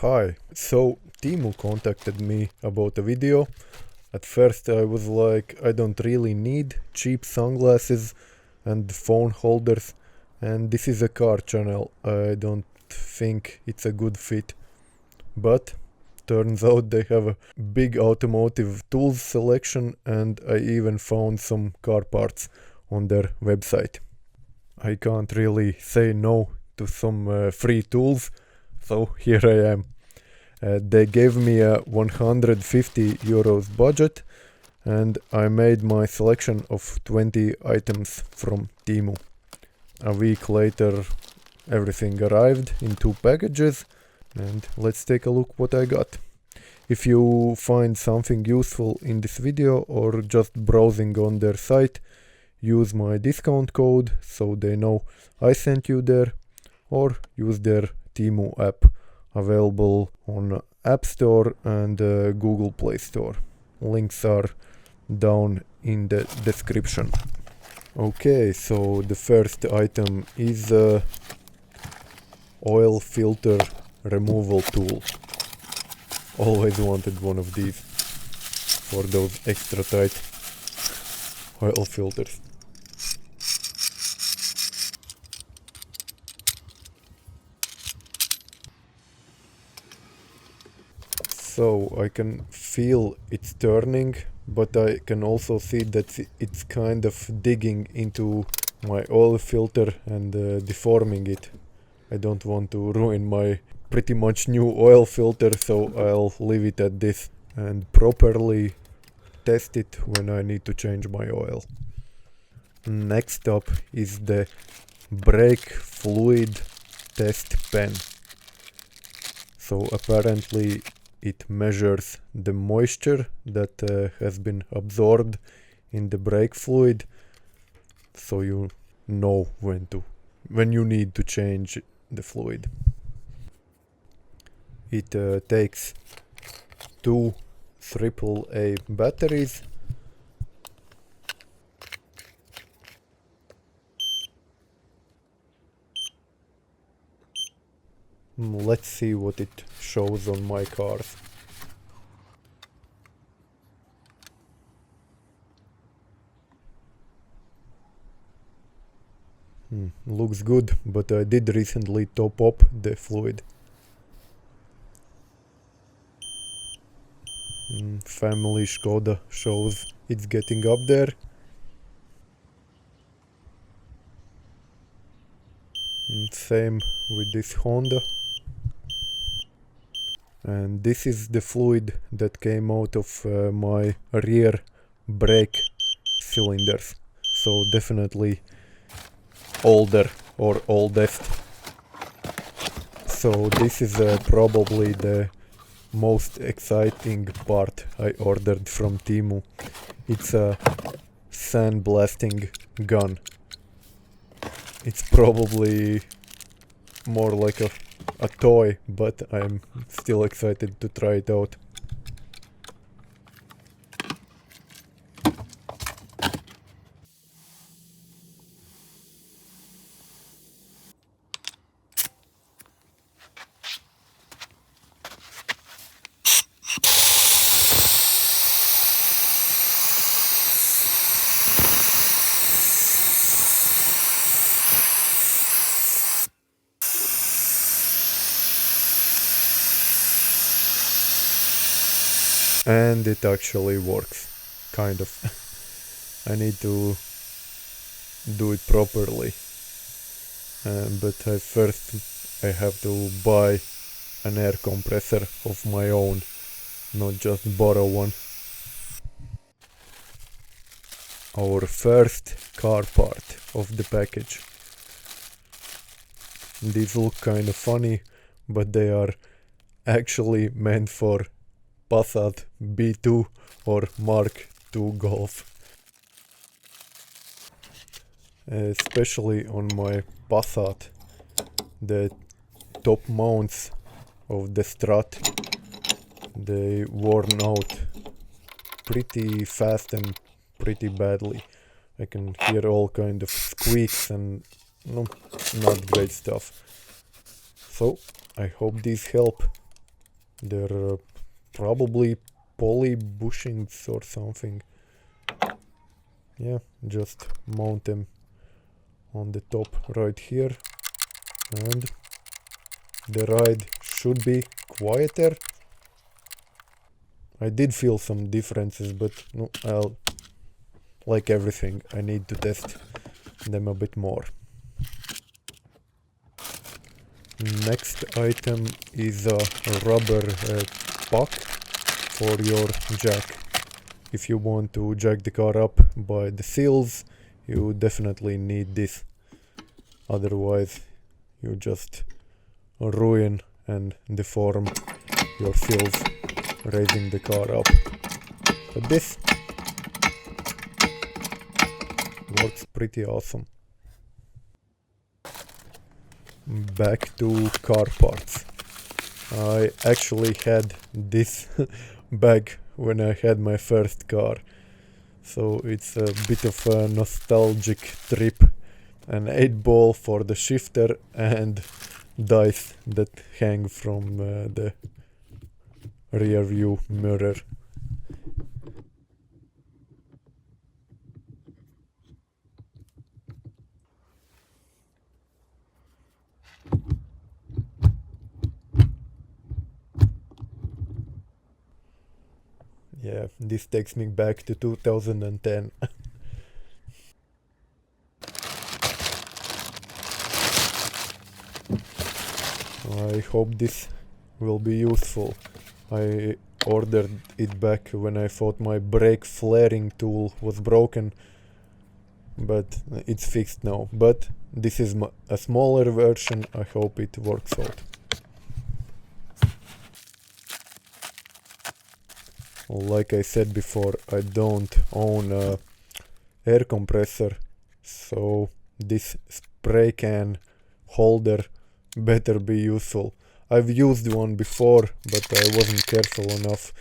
Hi, so Temu contacted me about a video. At first I was like, I don't really need cheap sunglasses and phone holders, and this is a car channel. I don't think it's a good fit. But turns out they have a big automotive tools selection, and I even found some car parts on their website. I can't really say no to some free tools, so here I am. They gave me a 150 euros budget, and I made my selection of 20 items from Temu. A week later, everything arrived in 2 packages, and let's take a look what I got. If you find something useful in this video or just browsing on their site, use my discount code so they know I sent you there, or use their Temu app, available on App Store and Google Play Store. Links are down in the description. Okay, so the first item is a oil filter removal tool. Always wanted one of these for those extra tight oil filters. So I can feel it's turning, but I can also see that it's kind of digging into my oil filter and deforming it. I don't want to ruin my pretty much new oil filter, so I'll leave it at this and properly test it when I need to change my oil. Next up is the brake fluid test pen. So apparently it measures the moisture that has been absorbed in the brake fluid, so you know when you need to change the fluid. It takes 2 AAA batteries. Let's see what it shows on my cars. Looks good, but I did recently top up the fluid. Family Skoda shows it's getting up there. Same with this Honda. And this is the fluid that came out of my rear brake cylinders. So definitely older or oldest. So this is probably the most exciting part I ordered from Temu. It's a sandblasting gun. It's probably more like a toy, but I'm still excited to try it out. And it actually works, kind of. I need to do it properly, but first I have to buy an air compressor of my own, not just borrow one. Our first car part of the package. These look kind of funny, but they are actually meant for Passat B2 or Mark II Golf. Especially on my Passat, the top mounts of the strut, they worn out pretty fast and pretty badly. I can hear all kind of squeaks and not great stuff. So I hope these help. They're probably poly bushings or something. Yeah, just mount them on the top right here, and the ride should be quieter. I did feel some differences, but no, like everything, I need to test them a bit more. Next item is a rubber puck for your jack. If you want to jack the car up by the seals, you definitely need this. Otherwise, you just ruin and deform your seals raising the car up. But this works pretty awesome. Back to car parts. I actually had this bag when I had my first car, so it's a bit of a nostalgic trip. An 8-ball for the shifter and dice that hang from the rear view mirror. Yeah, this takes me back to 2010. I hope this will be useful. I ordered it back when I thought my brake flaring tool was broken, but it's fixed now. But this is a smaller version. I hope it works out. Like I said before, I don't own a air compressor, so this spray can holder better be useful. I've used one before, but I wasn't careful enough,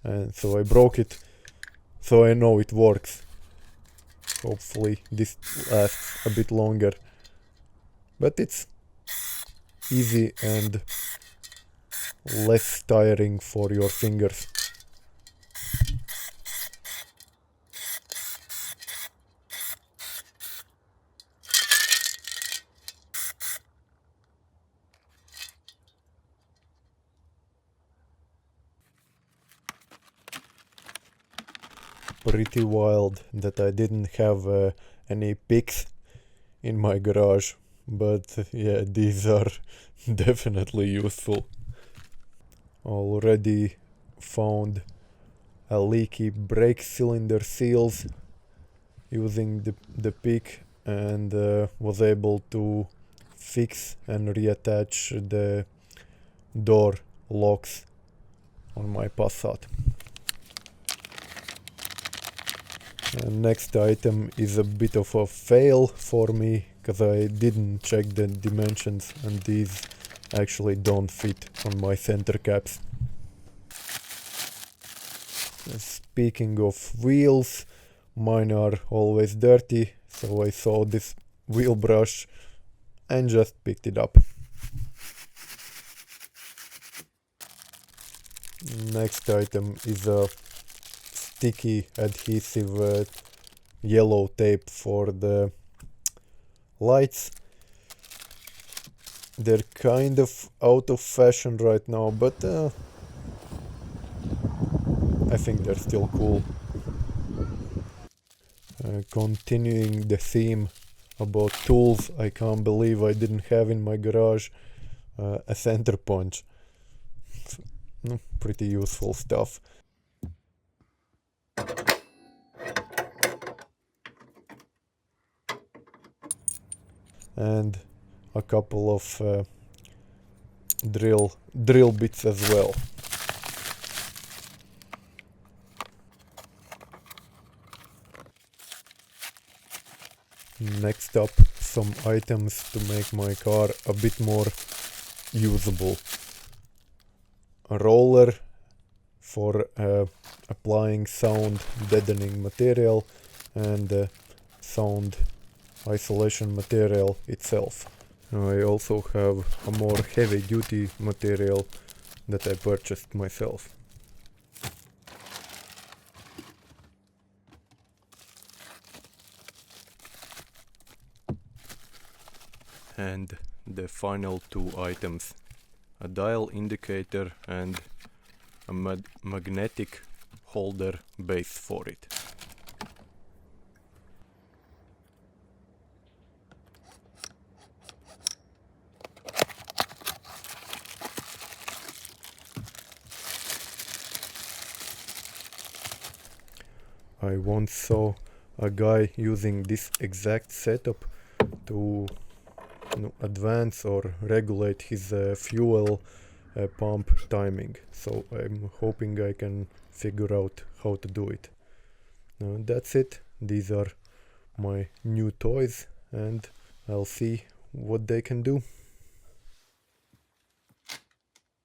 and so I broke it, so I know it works. Hopefully this lasts a bit longer. But it's easy and less tiring for your fingers. Pretty wild that I didn't have any picks in my garage, but yeah, these are definitely useful. Already found a leaky brake cylinder seals using the pick, and was able to fix and reattach the door locks on my Passat. And next item is a bit of a fail for me, because I didn't check the dimensions and these actually don't fit on my center caps. Speaking of wheels, mine are always dirty, so I saw this wheel brush and just picked it up. Next item is a sticky adhesive yellow tape for the lights. They're kind of out of fashion right now, but I think they're still cool. Continuing the theme about tools, I can't believe I didn't have in my garage a center punch. Pretty useful stuff. And a couple of drill bits as well. Next up, some items to make my car a bit more usable. A roller for applying sound deadening material, and sound isolation material itself. I also have a more heavy duty material that I purchased myself. And the final two items, a dial indicator and a magnetic holder base for it. I once saw a guy using this exact setup to advance or regulate his fuel pump timing, so I'm hoping I can figure out how to do it. That's it. These are my new toys, and I'll see what they can do.